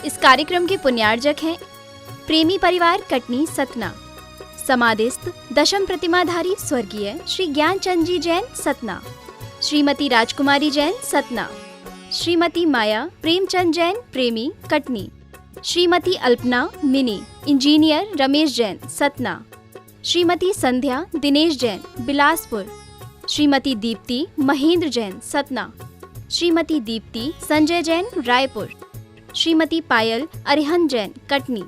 इस कार्यक्रम के पुण्यार्जक हैं प्रेमी परिवार कटनी सतना, समाधिस्थ दशम प्रतिमाधारी स्वर्गीय श्री ज्ञानचंद जी जैन सतना, श्रीमती राजकुमारी जैन सतना, श्रीमती माया प्रेमचंद जैन प्रेमी कटनी, श्रीमती अल्पना मिनी इंजीनियर रमेश जैन सतना, श्रीमती संध्या दिनेश जैन बिलासपुर, श्रीमती दीप्ति महेंद्र जैन सतना, श्रीमती दीप्ति संजय जैन रायपुर, श्रीमती पायल अरिहंत जैन कटनी,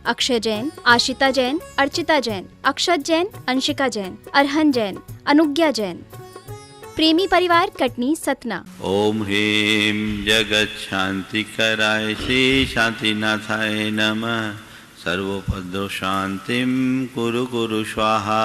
अक्षय जैन, आशिता जैन, अर्चिता जैन, अक्षत जैन, अंशिका जैन, अरहन जैन, अनुज्ञा जैन। प्रेमी परिवार कटनी सतना। ओम ह्रीं जगत शांति कराय श्री शांतिनाथाय नमः। सर्वोपद्रव शांतिं कुरु कुरु स्वाहा।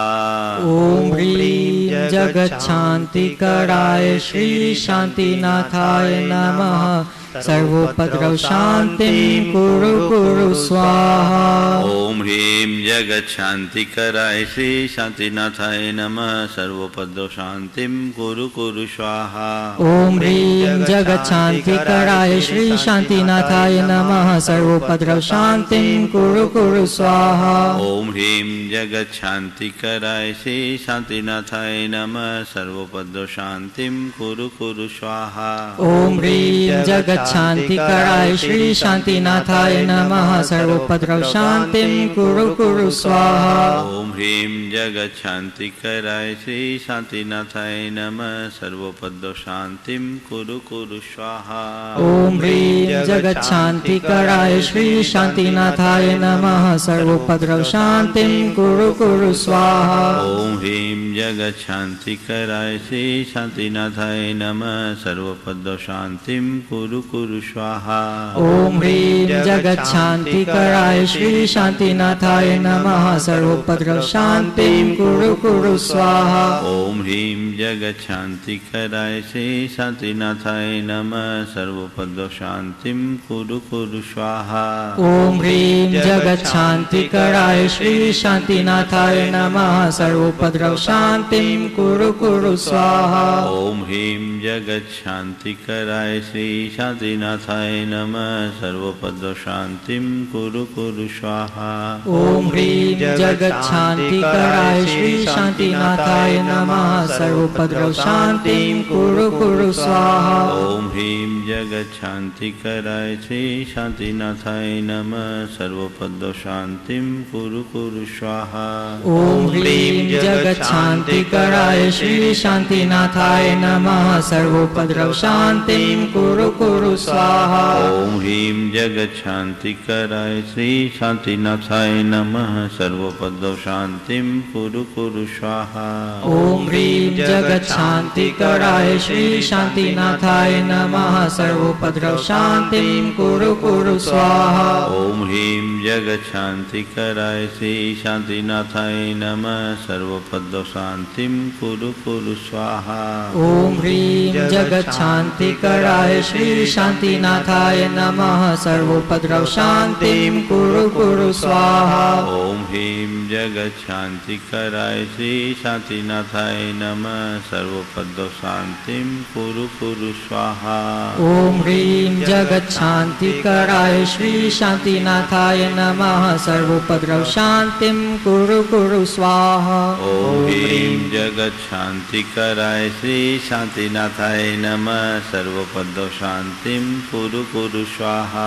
ओम ह्रीं जगत शांति कराय श्री शांतिनाथाय नमः। सर्वोपद्रव शांतिं कुरु कुरु स्वाहा। ओम ह्रीं जगत शांति कराय श्री शांतिनाथाय नमः। सर्वोपद्रव शांतिं कुरु कुरु स्वाहा। ओम ह्रीं जगत शांति कराय श्री शांतिनाथाय नमः। सर्वोपद्रव शांतिं कुरु कुरु स्वाहा। ओम ह्रीं जगत शांति कराय श्री शांतिनाथाय नमः। सर्वोपद्रव शांतिं कुरु कुरु स्वाहा। ओम ह्रीं जगत शांति कराय श्री शांतिनाथाय नमः। सर्वोपद्रव शांतिं कुरु कुरु स्वाहा। ओम ह्रीं जगत शांति कराय श्री शांतिनाथाय नमः। सर्वोपद्रव शांतिं कुरु कुरु स्वाहा। ओम ह्रीं जगत शांति कराय श्री शांतिनाथाय नमः। सर्वोपद्रव शांतिं कुरु कुरु स्वाहा। ओम ह्रीं जगत शांति कराय श्री शांतिनाथाय नमः। सर्वोपद्रव शांतिं कुरु कुरु स्वाहा। ओम ह्रीं जगत शांति कराय श्री शांतिनाथाय नमः। सर्वोपद्रव शांतिं कुरु कुरु स्वाहा। ओम ह्रीं जगत शांति कराय श्री शांतिनाथाय नमः। सर्वोपद्रव शांतिं कुरु कुरु स्वाहा। ओम ह्रीं जगत शांति कराय श्री शांतिनाथाय नमः। सर्वोपद्रव शांतिं कुरु कुरु स्वाहा। ओम ह्रीं जगत शांति कराय श्री शांतिनाथाय नमः। सर्वोपद्रव शांतिं कुरु कुरु स्वाहा। ओम ह्रीं जगत शांति कराय श्री शांतिनाथाय नमः। सर्वोपद्रव शांतिं कुरु कुरु स्वाहा। ओम ह्रीं जगत शांति कराय श्री शांतिनाथाय नमः। सर्वोपद्रव शांतिं कुरु कुरु स्वाहा। ओम ह्रीं जगत शांति कराय श्री शांतिनाथाय नमः। सर्वोपद्रव शांतिं कुरु कुरु स्वाहा। ओम ह्रीं जगत शांति कराय श्री शांतिनाथाय नमः। सर्वोपद्रव शांतिं कुरु कुरु स्वाहा। ओम ह्रीं जगत शांति कराय श्री शांतिनाथाय नमः। सर्वोपद्रव शांतिं कुरु कुरु स्वाहा। ओम ह्रीं जगत शांति कराय श्री शांतिनाथाय नमः। सर्वोपद्रव शांतिं कुरु कुरु स्वाहा। ओम ह्रीं जगत शांति कराय श्री शांतिनाथाय नमः। सर्वोपद्रव शांतिं कुरु कुरु स्वाहा। ओम ह्रीं जगत शांति कराय श्री शांतिनाथाय नमः। सर्वोपद्रव शांतिं कुरु कुरु स्वाहा। ओम ह्रीं जगत शांति कराय श्री शांतिनाथाय नमः। सर्वोपद्रव शांतिं कुरु कुरु स्वाहा। ओम ह्रीं जगत शांति कराय श्री शांतिनाथाय नमः। सर्वोपद्रव शांतिं कुरु कुरु स्वाहा।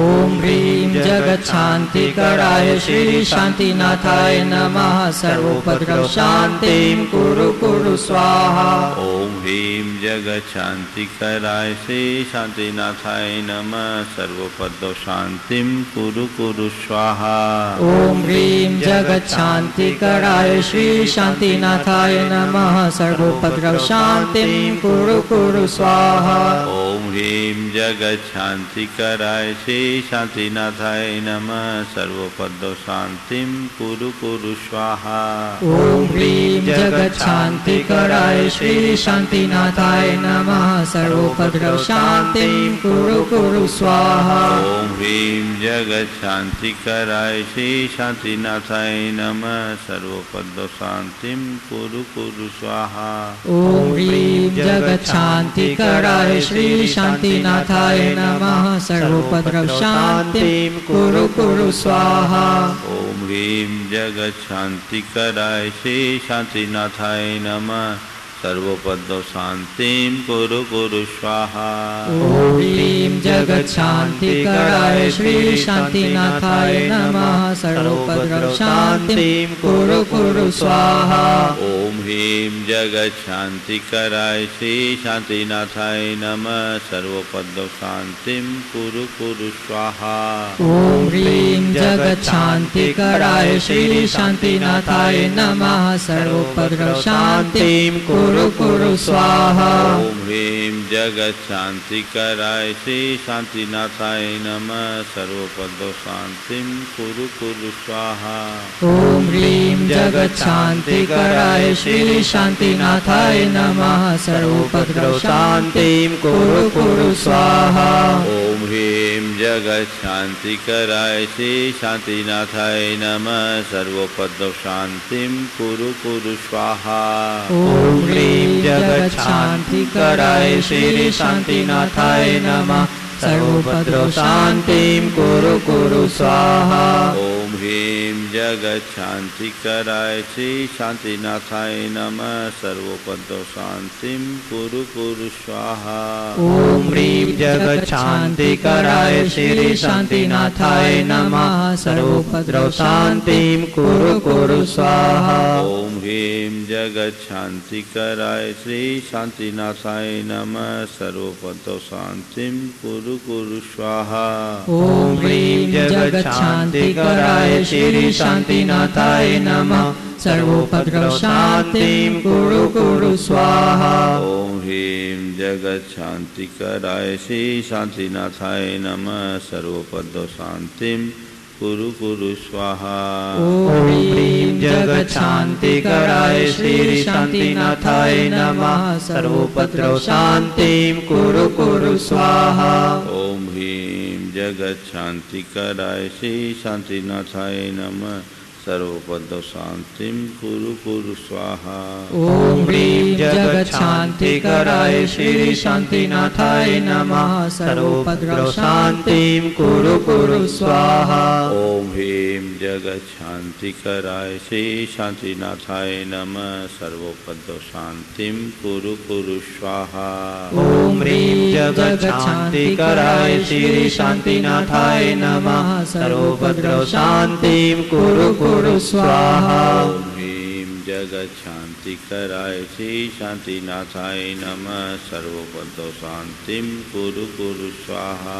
ओम ह्रीं जगत शांति कराय श्री शांतिनाथाय नमः। सर्वोपद्रव शांतिं कुरु कुरु स्वाहा। ओम ह्रीं जगत शांति कराय श्री शांतिनाथाय नमः। सर्वोपद्रव शांतिं कुरु कुरु स्वाहा। ओम ह्रीं जगत शांति कराय श्री शांतिनाथाय नमः। सर्वोपद्रव शांतिं कुरु कुरु स्वाहा। ओम ह्रीं जगत शांति कराय श्री शांतिनाथाय नमः। सर्वोपद्रव शांतिं कुरु कुरु स्वाहा। ओम ह्रीं जगत शांति कराय श्री शांतिनाथाय नमः। सर्वोपद्रव शांतिं कुरु कुरु स्वाहा। ओम ह्रीं जगत शांति कराय श्री शांतिनाथाय नमः। सर्वोपद्रव शांतिं कुरु कुरु स्वाहा। ओम ह्रीं जगत शांति कराय श्री शान्तिनाथाय नमः सर्वोपद्रव शान्तिं कुरु कुरु स्वाहा। ओम ह्रीं जगच्छान्तिकराय श्री शान्तिनाथाय नमः सर्वोपद्रव शान्तिं कुरु कुरु स्वाहा। ओम ह्रीं जगच्छान्तिकराय श्री शान्तिनाथाय नमः सर्वोपद्रव शान्तिं कुरु कुरु स्वाहा। ओम ह्रीं जगच्छान्तिकराय श्री शान्तिनाथाय नमः सर्वोपद्रव शान्तिं कुरु कुरु स्वाहा। ओम ह्रीं जगच्छान्तिकराय श्री शान्तिनाथाय नमः सर्वोपद्रव शान्तिं कुरु कुरु स्वाहा। ओम ह्रीं जगच्छान्तिकराय श्री शान्तिनाथाय नमः सर्वोपद्रव शान्तिं कुरु कुरु स्वाहा। ओम ह्रीं जगच्छान्तिकराय श्री शान्तिनाथाय नमः सर्वोपद्रव शान्तिं कुरु कुरु स्वाहा। ओम ह्रीं जगच्छान्तिकराय श्री शान्तिनाथाय नमः सर्वोपद्रव शान्तिं कुरु कुरु स्वाहा। ओम ह्रीं जगच्छान्तिकराय श्री शान्तिनाथाय नमः सर्वोपद्रव शान्तिं कुरु कुरु स्वाहा। ओम ह्रीं जगच्छान्तिकराय श्री शान्तिनाथाय नमः सर्वोपद्रव शान्तिं कुरु कुरु स्वाहा। ओम ह्रीं जगच्छान्तिकराय श्री शान्तिनाथाय नमः सर्वोपद्रव शान्तिं कुरु कुरु स्वाहा। ओम ह्रीं जगच्छान्तिकराय श्री शान्तिनाथाय नमः सर्वोपद्रव शान्तिं कुरु कुरु स्वाहा। ओम ह्रीं जगच्छान्तिकराय श्री शान्तिनाथाय नमः सर्वोपद्रव शान्तिं कुरु कुरु स्वाहा। ओम ह्रीं जगच्छान्तिकराय श्री शान्तिनाथाय नमः सर्वोपद्रव शान्तिं कुरु कुरु स्वाहा। ओम ह्रीं जगच्छान्तिकराय श्री शान्तिनाथाय नमः सर्वोपद्रव शान्तिं कुरु कुरु स्वाहा। ओम ह्रीं जगच्छान्तिकराय श्री शान्तिनाथाय नमः सर्वोपद्रव शान्तिं कुरु कुरु स्वाहा। ओम ह्रीं जगच्छान्तिकराय श्री शान्तिनाथाय नमः सर्वोपद्रव शान्तिं कुरु कुरु स्वाहा। ओम ह्रीं जगच्छान्तिकराय श्री शान्तिनाथाय नमः सर्वोपद्रव शान्तिं कुरु कुरु स्वाहा। ओम ह्रीं जगच्छान्तिकराय श्री शान्तिनाथाय नमः सर्वोपद्रव शान्तिं कुरु कुरु स्वाहा। ओम ह्रीं जगच्छान्तिकराय श्री शान्तिनाथाय नमः सर्वोपद्रव शान्तिं कुरु कुरु स्वाहा।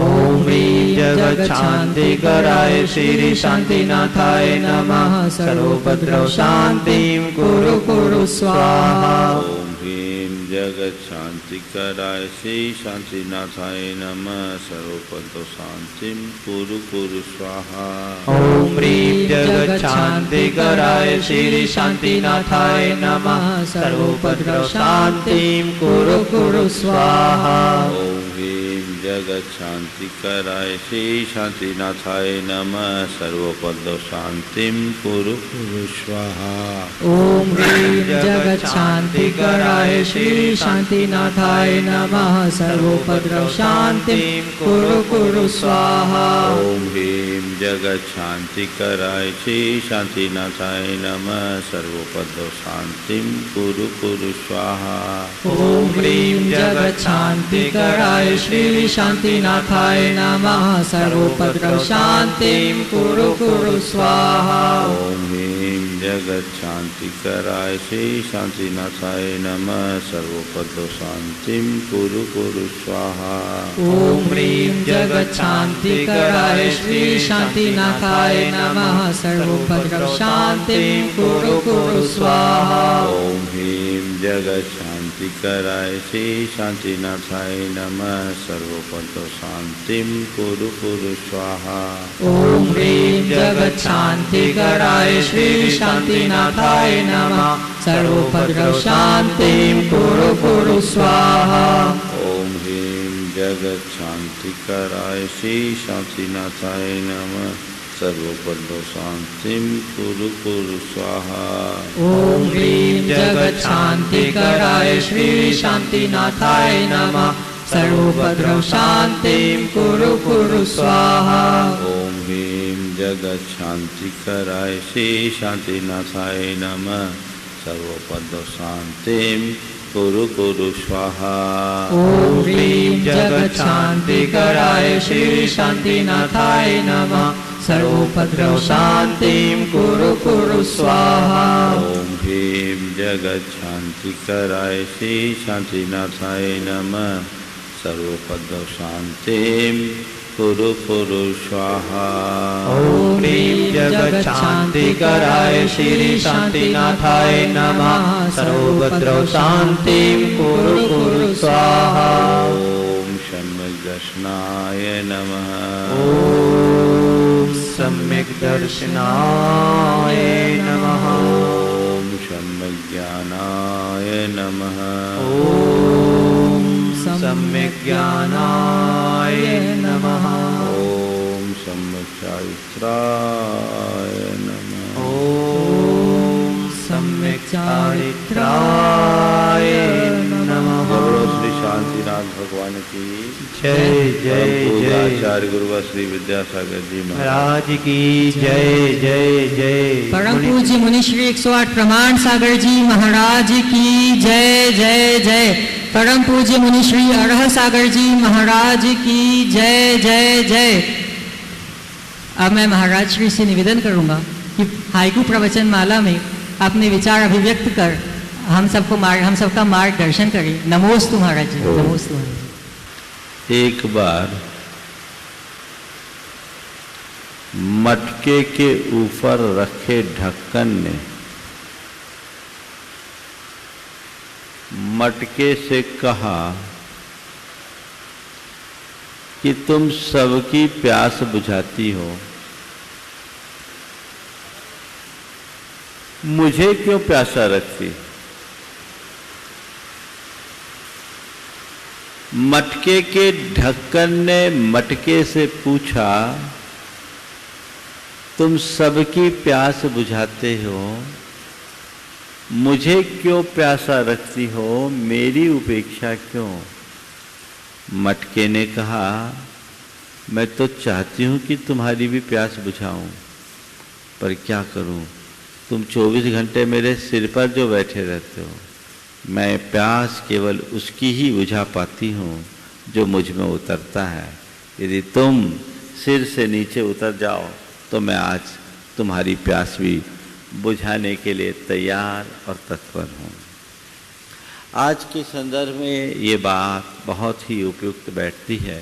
ओम ह्रीं जगच्छान्तिकराय श्री शान्तिनाथाय नमः सर्वोपद्रव शान्तिं कुरु कुरु स्वाहा। ओम ह्रीं जगच्छान्तिकराय श्री शान्तिनाथाय नमः सर्वोपद्रव शान्तिं कुरु कुरु स्वाहा। ओम ह्रीं जगच्छान्तिकराय श्री शान्तिनाथाय नमः सर्वोपद्रव शान्तिं कुरु कुरु स्वाहा। ओम ह्रीं जगच्छान्तिकराय श्री शान्तिनाथाय नमः सर्वोपद्रव शान्तिं कुरु कुरु स्वाहा। ओम ह्रीं जगच्छान्तिकराय श्री शान्तिनाथाय नमः सर्वोपद्रव शान्तिं कुरु कुरु स्वाहा। ओम ह्रीं जगच्छान्तिकराय श्री शान्तिनाथाय नमः सर्वोपद्रव शान्तिं कुरु कुरु स्वाहा। ओम ह्रीं जगच्छान्तिकराय श्री शान्तिनाथाय नमः सर्वोपद्रव शान्तिं कुरु कुरु स्वाहा। ओम ह्रीं जगच्छान्तिकराय श्री शान्तिनाथाय नमः सर्वोपद्रव शान्तिं कुरु कुरु स्वाहा। ओम ह्रीं जगच्छान्तिकराय श्री शान्तिनाथाय नमः सर्वोपद्रव शान्तिं कुरु कुरु स्वाहा। ओम ह्रीं जगच्छान्तिकराय श्री शान्तिनाथाय नमः सर्वोपद्रव शान्तिं कुरु कुरु स्वाहा। ओम ह्रीं जगच्छान्तिकराय श्री शान्तिनाथाय नमः सर्वोपद्रव शान्तिं कुरु कुरु स्वाहा। ओम ह्रीं जगच्छान्तिकराय श्री शान्तिनाथाय नमः सर्वोपद्रव शान्तिं कुरु कुरु स्वाहा। ओम ह्रीं जगच्छान्तिकराय श्री शान्तिनाथाय नमः सर्वोपद्रव शांतिं कुरु कुरु स्वाहा। ओम ह्रीं जगत शांतिकराय श्री शांतिनाथाय नमः। सर्वोपद्रव शांतिं कुरु कुरु स्वाहा। ओम ह्रीं जगत शांतिकराय श्री शांतिनाथाय नमः। सर्वोपद्रव शांतिं कुरु कुरु स्वाहा। ओम ह्रीं जगत शांतिकराय श्री शांतिनाथाय नमः। सर्वोपद्रव शांतिं कुरु कुरु स्वाहा। ओम ह्रीं जगत शांतिकराय श्री शांतिनाथाय नमः। सर्वोपद्रव शांतिं कुरु कुरु स्वाहा। ओम सम्यक् दर्शनाय नमः। ओम सम्यक् दर्शनाय नमः। ओम सम्यक् ज्ञानाय नमः। ओम सम्यक् ज्ञानाय नमः। ओम सम्यक् चारित्राय नमः। ओम सम्यक् चारित्राय नमः। बोलो श्री शांतिनाथ भगवान की जय जय जय। आचार्य गुरु श्री विद्यासागर जी महाराज की जय जय जय। परम पूज्य मुनि श्री 108 प्रमाण सागर जी महाराज की जय जय जय। परम पूज्य मुनि श्री अरह सागर जी महाराज की जय जय जय। अब मैं महाराज श्री से निवेदन करूंगा कि हाइकू प्रवचन माला में अपने विचार अभिव्यक्त कर हम सबका मार्गदर्शन करें। नमोस्तु महाराज जी, नमोस्तु महाराज जी। एक बार मटके के ऊपर रखे ढक्कन ने मटके से कहा कि तुम सबकी प्यास बुझाती हो, मुझे क्यों प्यासा रखती? मटके के ढक्कन ने मटके से पूछा, तुम सबकी प्यास बुझाते हो, मुझे क्यों प्यासा रखती हो, मेरी उपेक्षा क्यों? मटके ने कहा, मैं तो चाहती हूं कि तुम्हारी भी प्यास बुझाऊं, पर क्या करूं, तुम 24 घंटे मेरे सिर पर जो बैठे रहते हो, मैं प्यास केवल उसकी ही बुझा पाती हूँ जो मुझ में उतरता है। यदि तुम सिर से नीचे उतर जाओ तो मैं आज तुम्हारी प्यास भी बुझाने के लिए तैयार और तत्पर हूँ। आज के संदर्भ में ये बात बहुत ही उपयुक्त बैठती है।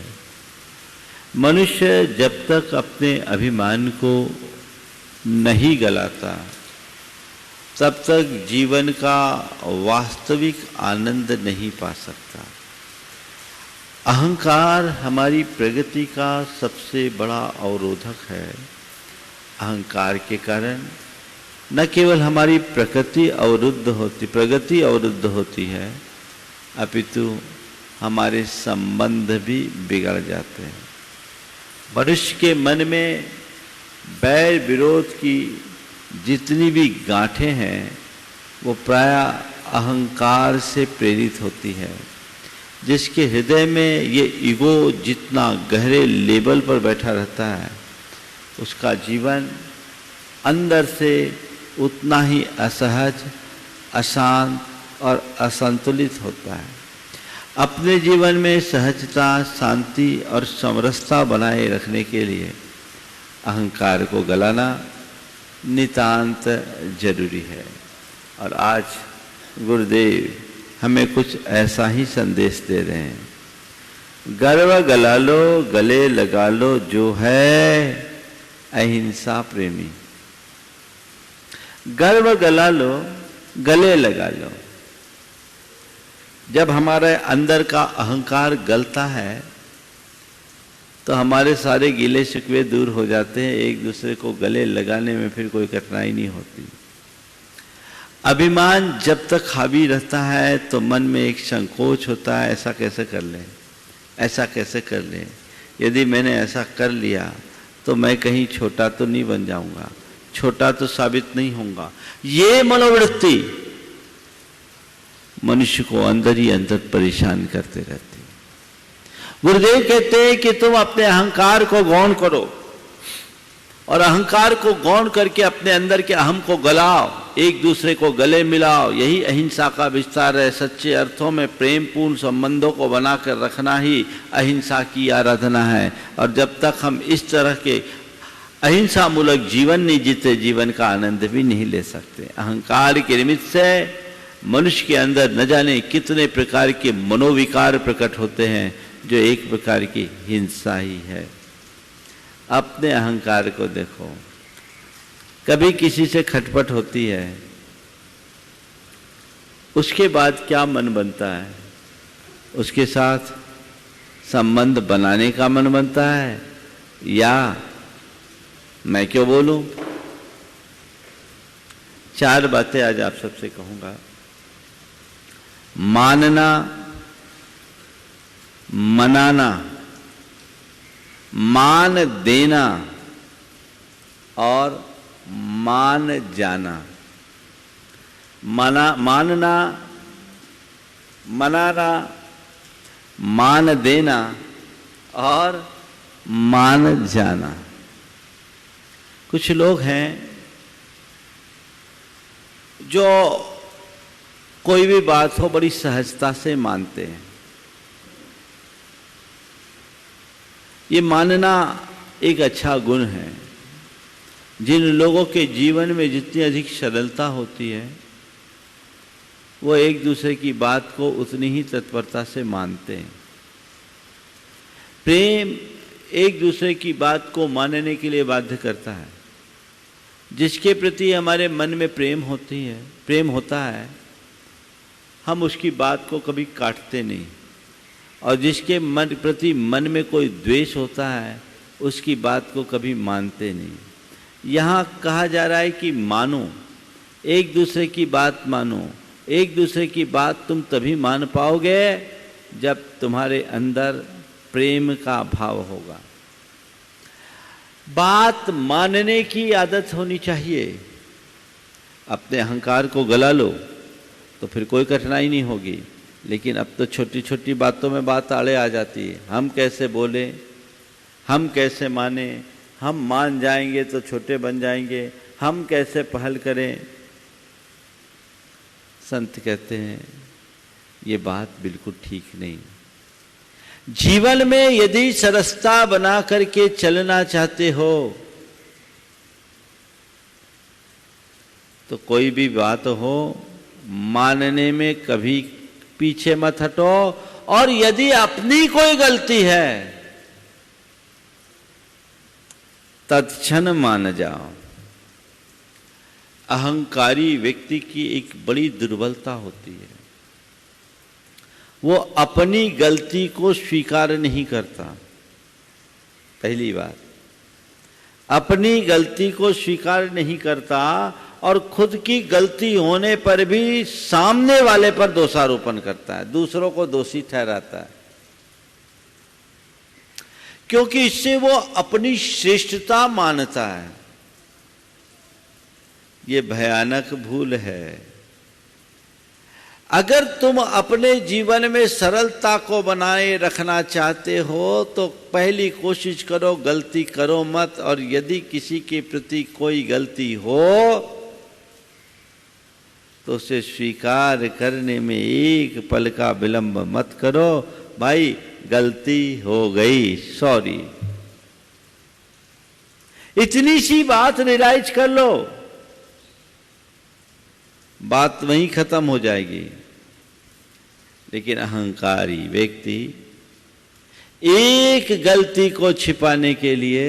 मनुष्य जब तक अपने अभिमान को नहीं गलाता तब तक जीवन का वास्तविक आनंद नहीं पा सकता। अहंकार हमारी प्रगति का सबसे बड़ा अवरोधक है। अहंकार के कारण न केवल हमारी प्रगति अवरुद्ध होती है, अपितु हमारे संबंध भी बिगड़ जाते हैं। मनुष्य के मन में बैर विरोध की जितनी भी गांठें हैं वो प्रायः अहंकार से प्रेरित होती है। जिसके हृदय में ये ईगो जितना गहरे लेवल पर बैठा रहता है, उसका जीवन अंदर से उतना ही असहज, अशांत और असंतुलित होता है। अपने जीवन में सहजता, शांति और समरसता बनाए रखने के लिए अहंकार को गलाना नितांत जरूरी है। और आज गुरुदेव हमें कुछ ऐसा ही संदेश दे रहे हैं। गर्व गला लो, गले लगा लो जो है अहिंसा प्रेमी। गर्व गला लो, गले लगा लो। जब हमारे अंदर का अहंकार गलता है तो हमारे सारे गिले शिकवे दूर हो जाते हैं। एक दूसरे को गले लगाने में फिर कोई कठिनाई नहीं होती। अभिमान जब तक हावी रहता है तो मन में एक संकोच होता है, ऐसा कैसे कर लें, ऐसा कैसे कर लें, यदि मैंने ऐसा कर लिया तो मैं कहीं छोटा तो नहीं बन जाऊंगा, छोटा तो साबित नहीं होऊंगा। ये मनोवृत्ति मनुष्य को अंदर ही अंदर परेशान करते रहती। गुरुदेव कहते हैं कि तुम अपने अहंकार को गौण करो और अहंकार को गौण करके अपने अंदर के अहम को गलाओ, एक दूसरे को गले मिलाओ। यही अहिंसा का विस्तार है। सच्चे अर्थों में प्रेम पूर्ण संबंधों को बनाकर रखना ही अहिंसा की आराधना है। और जब तक हम इस तरह के अहिंसा मूलक जीवन नहीं जीते, जीवन का आनंद भी नहीं ले सकते। अहंकार के निमित्त से मनुष्य के अंदर न जाने कितने प्रकार के मनोविकार प्रकट होते हैं, जो एक प्रकार की हिंसा ही है। अपने अहंकार को देखो, कभी किसी से खटपट होती है, उसके बाद क्या मन बनता है? उसके साथ संबंध बनाने का मन बनता है, या मैं क्यों बोलूं? 4 बातें आज आप सबसे कहूंगा। मानना, मनाना, मान देना और मान जाना। मानना, मनाना, मान देना और मान जाना। कुछ लोग हैं जो कोई भी बात हो बड़ी सहजता से मानते हैं। ये मानना एक अच्छा गुण है। जिन लोगों के जीवन में जितनी अधिक सरलता होती है, वो एक दूसरे की बात को उतनी ही तत्परता से मानते हैं। प्रेम एक दूसरे की बात को मानने के लिए बाध्य करता है। जिसके प्रति हमारे मन में प्रेम होता है, हम उसकी बात को कभी काटते नहीं। और जिसके प्रति मन में कोई द्वेष होता है, उसकी बात को कभी मानते नहीं। यहाँ कहा जा रहा है कि मानो, एक दूसरे की बात मानो। एक दूसरे की बात तुम तभी मान पाओगे जब तुम्हारे अंदर प्रेम का भाव होगा। बात मानने की आदत होनी चाहिए। अपने अहंकार को गला लो तो फिर कोई कठिनाई नहीं होगी। लेकिन अब तो छोटी छोटी बातों में बात आड़े आ जाती है। हम कैसे बोले, हम कैसे माने, हम मान जाएंगे तो छोटे बन जाएंगे, हम कैसे पहल करें। संत कहते हैं ये बात बिल्कुल ठीक नहीं। जीवन में यदि सरसता बना करके चलना चाहते हो तो कोई भी बात हो, मानने में कभी पीछे मत हटो। और यदि अपनी कोई गलती है तत्क्षण मान जाओ। अहंकारी व्यक्ति की एक बड़ी दुर्बलता होती है, वो अपनी गलती को स्वीकार नहीं करता। पहली बात, अपनी गलती को स्वीकार नहीं करता और खुद की गलती होने पर भी सामने वाले पर दोषारोपण करता है, दूसरों को दोषी ठहराता है। क्योंकि इससे वो अपनी श्रेष्ठता मानता है। ये भयानक भूल है। अगर तुम अपने जीवन में सरलता को बनाए रखना चाहते हो तो पहली कोशिश करो गलती करो मत। और यदि किसी के प्रति कोई गलती हो तो उसे स्वीकार करने में एक पल का विलंब मत करो। भाई गलती हो गई, सॉरी, इतनी सी बात रियलाइज कर लो, बात वहीं खत्म हो जाएगी। लेकिन अहंकारी व्यक्ति एक गलती को छिपाने के लिए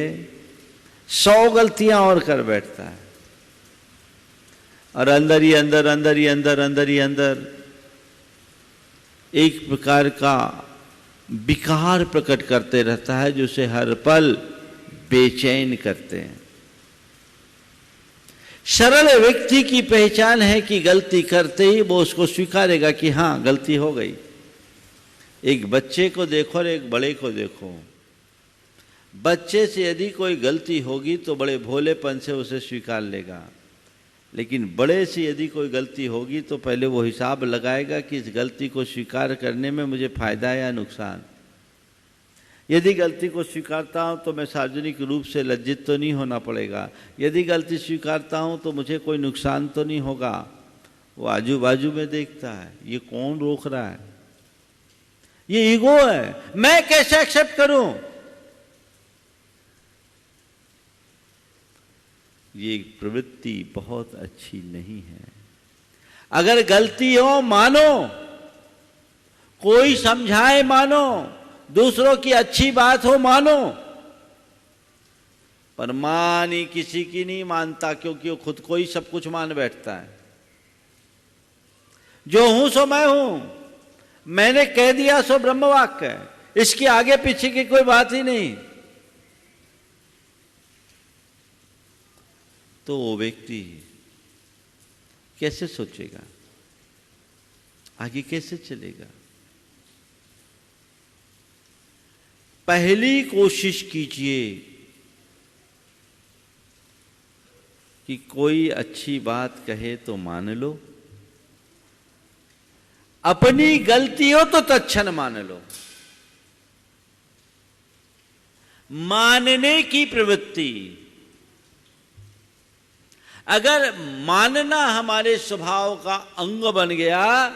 100 गलतियां और कर बैठता है और अंदर ही अंदर अंदर ही अंदर अंदर ही अंदर एक प्रकार का विकार प्रकट करते रहता है जो उसे हर पल बेचैन करते हैं। सरल व्यक्ति की पहचान है कि गलती करते ही वो उसको स्वीकारेगा कि हाँ गलती हो गई। एक बच्चे को देखो और एक बड़े को देखो। बच्चे से यदि कोई गलती होगी तो बड़े भोलेपन से उसे स्वीकार लेगा, लेकिन बड़े से यदि कोई गलती होगी तो पहले वो हिसाब लगाएगा कि इस गलती को स्वीकार करने में मुझे फायदा है या नुकसान। यदि गलती को स्वीकारता हूं तो मैं सार्वजनिक रूप से लज्जित तो नहीं होना पड़ेगा, यदि गलती स्वीकारता हूं तो मुझे कोई नुकसान तो नहीं होगा। वो आजू बाजू में देखता है, ये कौन रोक रहा है, ये ईगो है, मैं कैसे एक्सेप्ट करूं। ये प्रवृत्ति बहुत अच्छी नहीं है। अगर गलती हो मानो, कोई समझाए मानो, दूसरों की अच्छी बात हो मानो, पर मानी किसी की नहीं मानता, क्योंकि वो खुद को ही सब कुछ मान बैठता है। जो हूं सो मैं हूं, मैंने कह दिया सो ब्रह्मवाक्य है, इसके आगे पीछे की कोई बात ही नहीं। तो वो व्यक्ति कैसे सोचेगा, आगे कैसे चलेगा। पहली कोशिश कीजिए कि कोई अच्छी बात कहे तो मान लो, अपनी गलती हो तो तत्क्षण मान लो। मानने की प्रवृत्ति, अगर मानना हमारे स्वभाव का अंग बन गया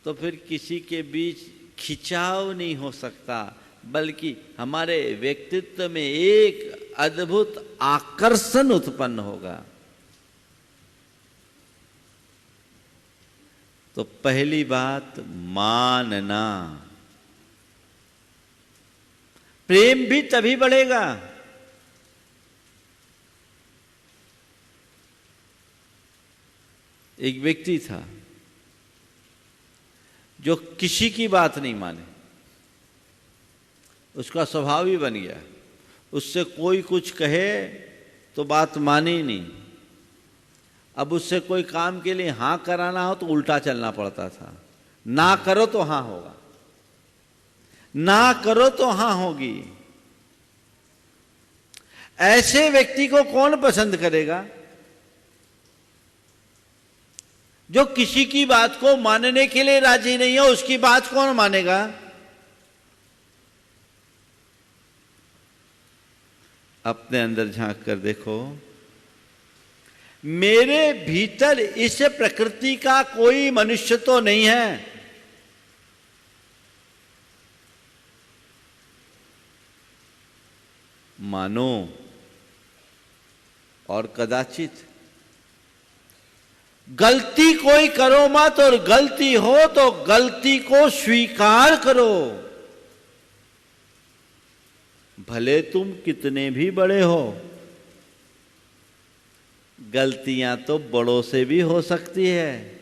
तो फिर किसी के बीच खिंचाव नहीं हो सकता, बल्कि हमारे व्यक्तित्व में एक अद्भुत आकर्षण उत्पन्न होगा। तो पहली बात मानना। प्रेम भी तभी बढ़ेगा एक व्यक्ति था जो किसी की बात नहीं माने, उसका स्वभाव ही बन गया, उससे कोई कुछ कहे तो बात माने ही नहीं। अब उससे कोई काम के लिए हां कराना हो तो उल्टा चलना पड़ता था, ना करो तो हां होगा, ना करो तो हां होगी। ऐसे व्यक्ति को कौन पसंद करेगा जो किसी की बात को मानने के लिए राजी नहीं है? उसकी बात कौन मानेगा? अपने अंदर झांक कर देखो, मेरे भीतर इस प्रकृति का कोई मनुष्य तो नहीं है। मानो और कदाचित गलती कोई करो मत, और गलती हो तो गलती को स्वीकार करो। भले तुम कितने भी बड़े हो, गलतियां तो बड़ों से भी हो सकती है।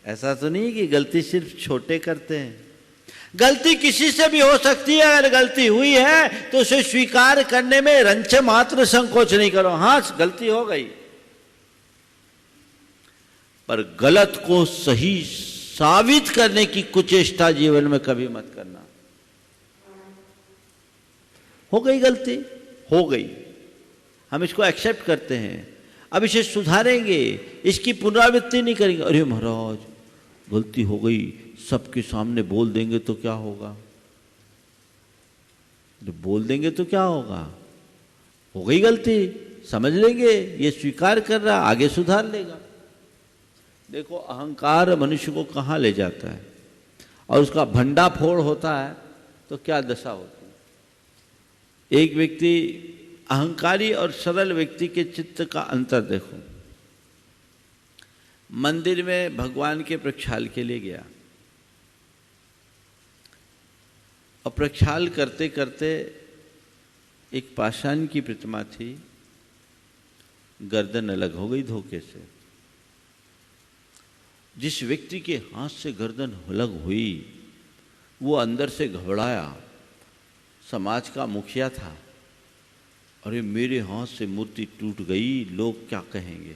ऐसा तो नहीं कि गलती सिर्फ छोटे करते हैं, गलती किसी से भी हो सकती है। अगर गलती हुई है तो उसे स्वीकार करने में रंच मात्र संकोच नहीं करो। हां, गलती हो गई, पर गलत को सही साबित करने की कुचेष्टा जीवन में कभी मत करना। हो गई गलती, हो गई, हम इसको एक्सेप्ट करते हैं, अब इसे सुधारेंगे, इसकी पुनरावृत्ति नहीं करेंगे। अरे महाराज गलती हो गई, सबके सामने बोल देंगे तो क्या होगा? बोल देंगे तो क्या होगा? हो गई गलती, समझ लेंगे, ये स्वीकार कर रहा, आगे सुधार लेगा। देखो अहंकार मनुष्य को कहाँ ले जाता है, और उसका भंडाफोड़ होता है तो क्या दशा होती है। एक व्यक्ति अहंकारी और सरल व्यक्ति के चित्त का अंतर देखो। मंदिर में भगवान के प्रक्षाल के लिए गया, और प्रक्षाल करते करते एक पाषाण की प्रतिमा थी, गर्दन अलग हो गई धोखे से। जिस व्यक्ति के हाथ से गर्दन अलग हुई वो अंदर से घबराया, समाज का मुखिया था। अरे मेरे हाथ से मूर्ति टूट गई, लोग क्या कहेंगे?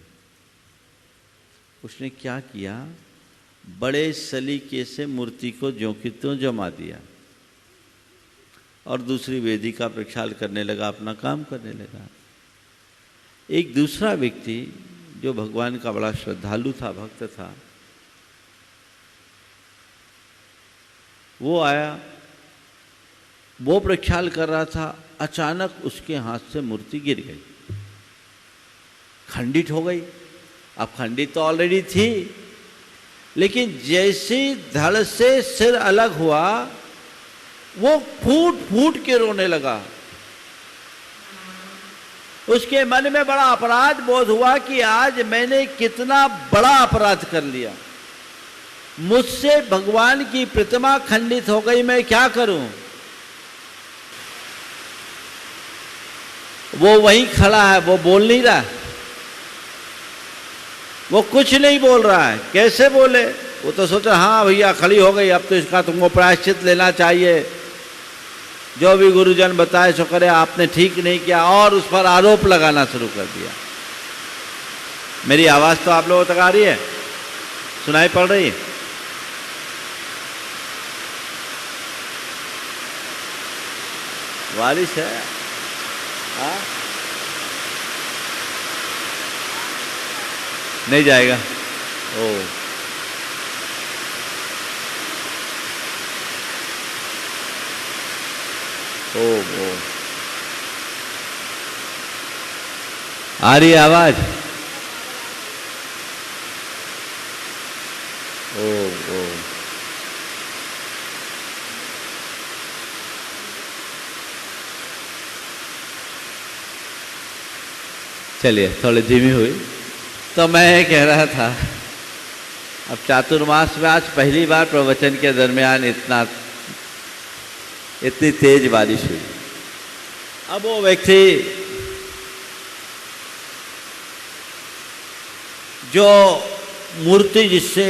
उसने क्या किया, बड़े सलीके से मूर्ति को ज्यों की त्यों जमा दिया और दूसरी वेदी का प्रक्षाल करने लगा, अपना काम करने लगा। एक दूसरा व्यक्ति जो भगवान का बड़ा श्रद्धालु था, भक्त था, वो आया वो प्रक्षाल कर रहा था, अचानक उसके हाथ से मूर्ति गिर गई, खंडित हो गई। अब खंडित तो ऑलरेडी थी, लेकिन जैसे धड़ से सिर अलग हुआ, वो फूट फूट के रोने लगा। उसके मन में बड़ा अपराध बोध हुआ कि आज मैंने कितना बड़ा अपराध कर लिया, मुझसे भगवान की प्रतिमा खंडित हो गई, मैं क्या करूं। वो वहीं खड़ा है, वो बोल नहीं रहा, वो कुछ नहीं बोल रहा है। कैसे बोले? वो तो सोचा हाँ भैया खड़ी हो गई, अब तो इसका तुमको प्रायश्चित लेना चाहिए, जो भी गुरुजन बताए सो करे, आपने ठीक नहीं किया, और उस पर आरोप लगाना शुरू कर दिया। मेरी आवाज तो आप लोगों तक आ रही है, सुनाई पड़ रही है? बारिश है? हाँ, नहीं जाएगा। ओ ओ आ रही है आवाज? ओ चलिए, थोड़ी धीमी हुई। तो मैं कह रहा था, अब चातुर्मास में आज पहली बार प्रवचन के दरमियान इतनी तेज बारिश हुई। अब वो व्यक्ति जो मूर्ति, जिससे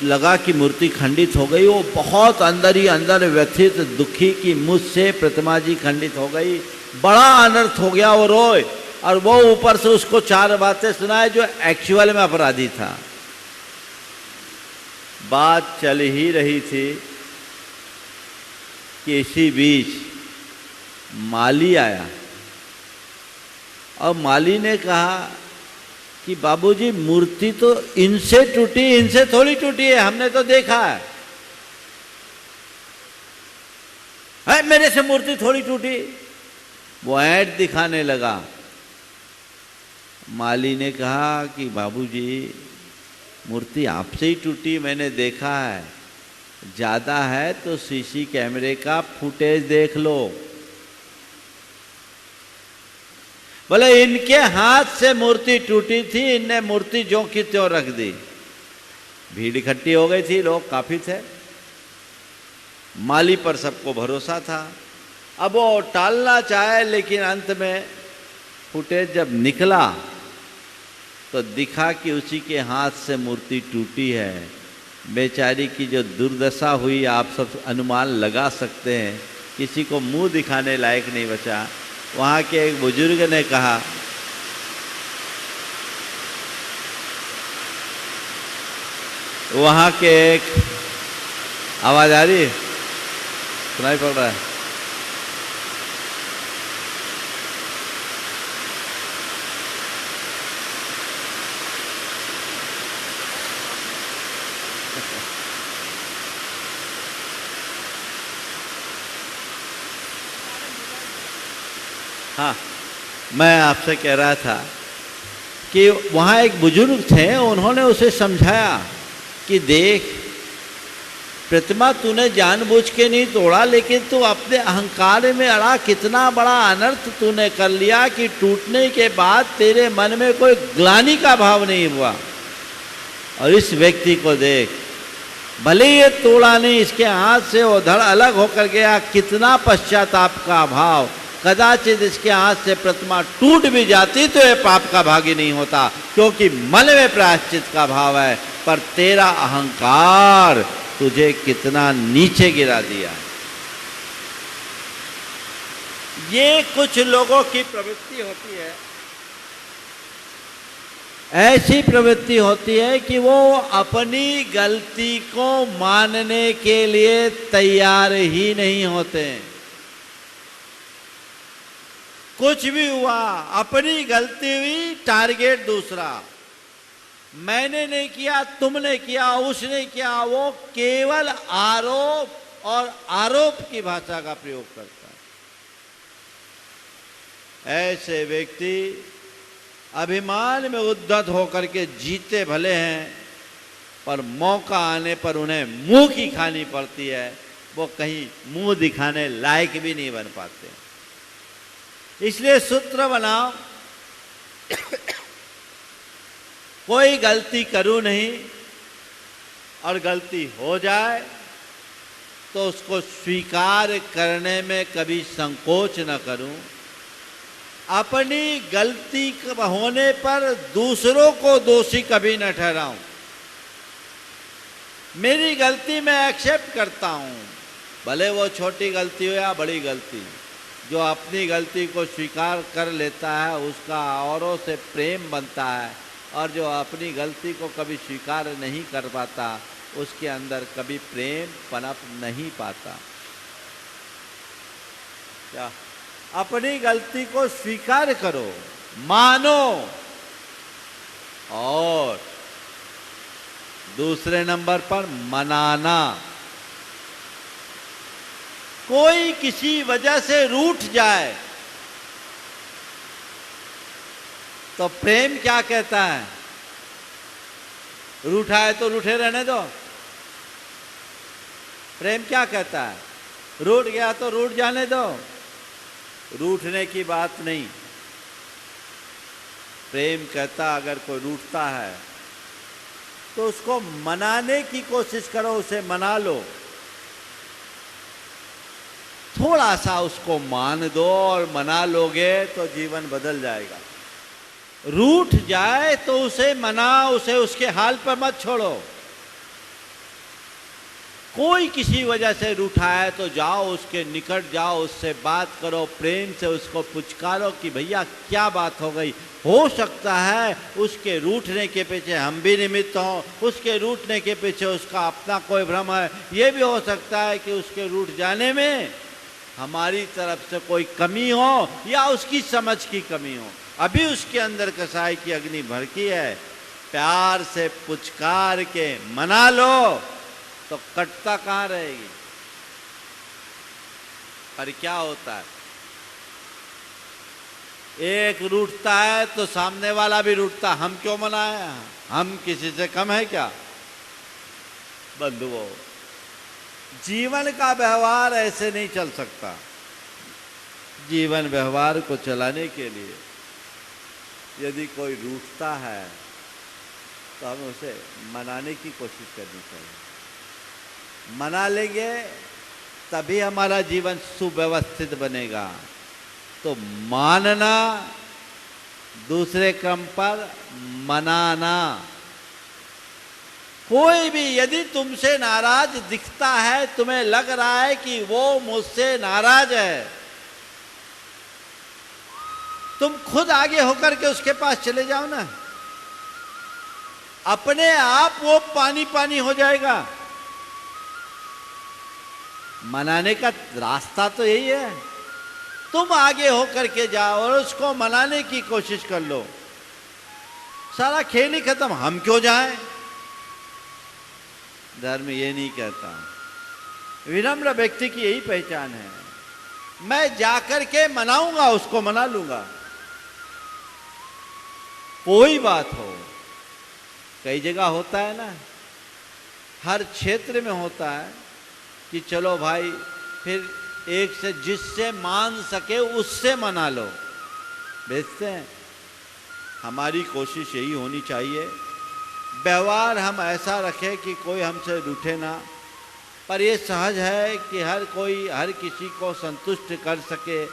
लगा कि मूर्ति खंडित हो गई, वो बहुत अंदर ही अंदर व्यथित दुखी कि मुझसे प्रतिमा जी खंडित हो गई, बड़ा अनर्थ हो गया। वो रोए, और वो ऊपर से उसको 4 बातें सुनाए जो एक्चुअल में अपराधी था। बात चल ही रही थी कि इसी बीच माली आया, और माली ने कहा कि बाबूजी मूर्ति तो इनसे टूटी, इनसे थोड़ी टूटी है, हमने तो देखा है मेरे से मूर्ति थोड़ी टूटी। वो ऐड दिखाने लगा। माली ने कहा कि बाबूजी मूर्ति आपसे ही टूटी, मैंने देखा है, ज्यादा है तो सीसी कैमरे का फुटेज देख लो। बोले इनके हाथ से मूर्ति टूटी थी, इनने मूर्ति ज्यों की त्यों रख दी। भीड़ इकट्ठी हो गई थी, लोग काफी थे। माली पर सबको भरोसा था। अब वो टालना चाहे, लेकिन अंत में फुटेज जब निकला तो दिखा कि उसी के हाथ से मूर्ति टूटी है। बेचारी की जो दुर्दशा हुई आप सब अनुमान लगा सकते हैं, किसी को मुंह दिखाने लायक नहीं बचा। वहाँ के एक बुजुर्ग ने कहा, वहाँ के एक, आवाज आ रही है? सुनाई पड़ रहा है? हाँ, मैं आपसे कह रहा था कि वहाँ एक बुजुर्ग थे, उन्होंने उसे समझाया कि देख, प्रतिमा तूने जानबूझ के नहीं तोड़ा, लेकिन तू अपने अहंकार में अड़ा, कितना बड़ा अनर्थ तूने कर लिया कि टूटने के बाद तेरे मन में कोई ग्लानि का भाव नहीं हुआ। और इस व्यक्ति को देख, भले ये तोड़ा नहीं, इसके हाथ से वो धड़ अलग होकर गया, कितना पश्चाताप का भाव। कदाचित इसके हाथ से प्रतिमा टूट भी जाती तो ये पाप का भागी नहीं होता, क्योंकि मन में प्रायश्चित का भाव है। पर तेरा अहंकार तुझे कितना नीचे गिरा दिया। ये कुछ लोगों की प्रवृत्ति होती है, ऐसी प्रवृत्ति होती है कि वो अपनी गलती को मानने के लिए तैयार ही नहीं होते। कुछ भी हुआ, अपनी गलती हुई, टारगेट दूसरा, मैंने नहीं किया, तुमने किया, उसने किया। वो केवल आरोप और आरोप की भाषा का प्रयोग करता है। ऐसे व्यक्ति अभिमान में उद्धत होकर के जीते भले हैं, पर मौका आने पर उन्हें मुंह की खानी पड़ती है, वो कहीं मुंह दिखाने लायक भी नहीं बन पाते। इसलिए सूत्र बनाओ, कोई गलती करूं नहीं, और गलती हो जाए तो उसको स्वीकार करने में कभी संकोच न करूं। अपनी गलती होने पर दूसरों को दोषी कभी न ठहराऊं। मेरी गलती मैं एक्सेप्ट करता हूं, भले वो छोटी गलती हो या बड़ी गलती। जो अपनी गलती को स्वीकार कर लेता है उसका औरों से प्रेम बनता है, और जो अपनी गलती को कभी स्वीकार नहीं कर पाता उसके अंदर कभी प्रेम पनप नहीं पाता। क्या? अपनी गलती को स्वीकार करो, मानो, और दूसरे नंबर पर मनाना। कोई किसी वजह से रूठ जाए तो प्रेम क्या कहता है? रूठा है तो रूठे रहने दो। प्रेम क्या कहता है? रूठ गया तो रूठ जाने दो। रूठने की बात नहीं। प्रेम कहता अगर कोई रूठता है तो उसको मनाने की कोशिश करो, उसे मना लो, थोड़ा सा उसको मान दो, और मना लोगे तो जीवन बदल जाएगा। रूठ जाए तो उसे मना, उसे उसके हाल पर मत छोड़ो। कोई किसी वजह से रूठा है तो जाओ, उसके निकट जाओ, उससे बात करो, प्रेम से उसको पुचकारो कि भैया क्या बात हो गई। हो सकता है उसके रूठने के पीछे हम भी निमित्त हों, उसके रूठने के पीछे उसका अपना कोई भ्रम है। ये भी हो सकता है कि उसके रूठ जाने में हमारी तरफ से कोई कमी हो या उसकी समझ की कमी हो। अभी उसके अंदर कसाई की अग्नि भड़की है, प्यार से पुचकार के मना लो तो कटता कहाँ रहेगी। पर क्या होता है, एक रूठता है तो सामने वाला भी रूठता। हम क्यों मनाए? हम किसी से कम है क्या? बंधुओं, जीवन का व्यवहार ऐसे नहीं चल सकता। जीवन व्यवहार को चलाने के लिए यदि कोई रूठता है तो हमें उसे मनाने की कोशिश करनी चाहिए। मना लेंगे तभी हमारा जीवन सुव्यवस्थित बनेगा। तो मानना, दूसरे क्रम पर मनाना। कोई भी यदि तुमसे नाराज दिखता है, तुम्हें लग रहा है कि वो मुझसे नाराज है, तुम खुद आगे होकर के उसके पास चले जाओ ना, अपने आप वो पानी पानी हो जाएगा। मनाने का रास्ता तो यही है, तुम आगे होकर के जाओ और उसको मनाने की कोशिश कर लो। सारा खेल ही खत्म। हम क्यों जाएं? धर्म ये नहीं कहता। विनम्र व्यक्ति की यही पहचान है, मैं जाकर के मनाऊंगा, उसको मना लूंगा। कोई बात हो, कई जगह होता है ना, हर क्षेत्र में होता है कि चलो भाई फिर एक से जिससे मान सके उससे मना लो। भेजते हैं। हमारी कोशिश यही होनी चाहिए, व्यवहार हम ऐसा रखें कि कोई हमसे रूठे ना। पर ये सहज है कि हर कोई हर किसी को संतुष्ट कर सके,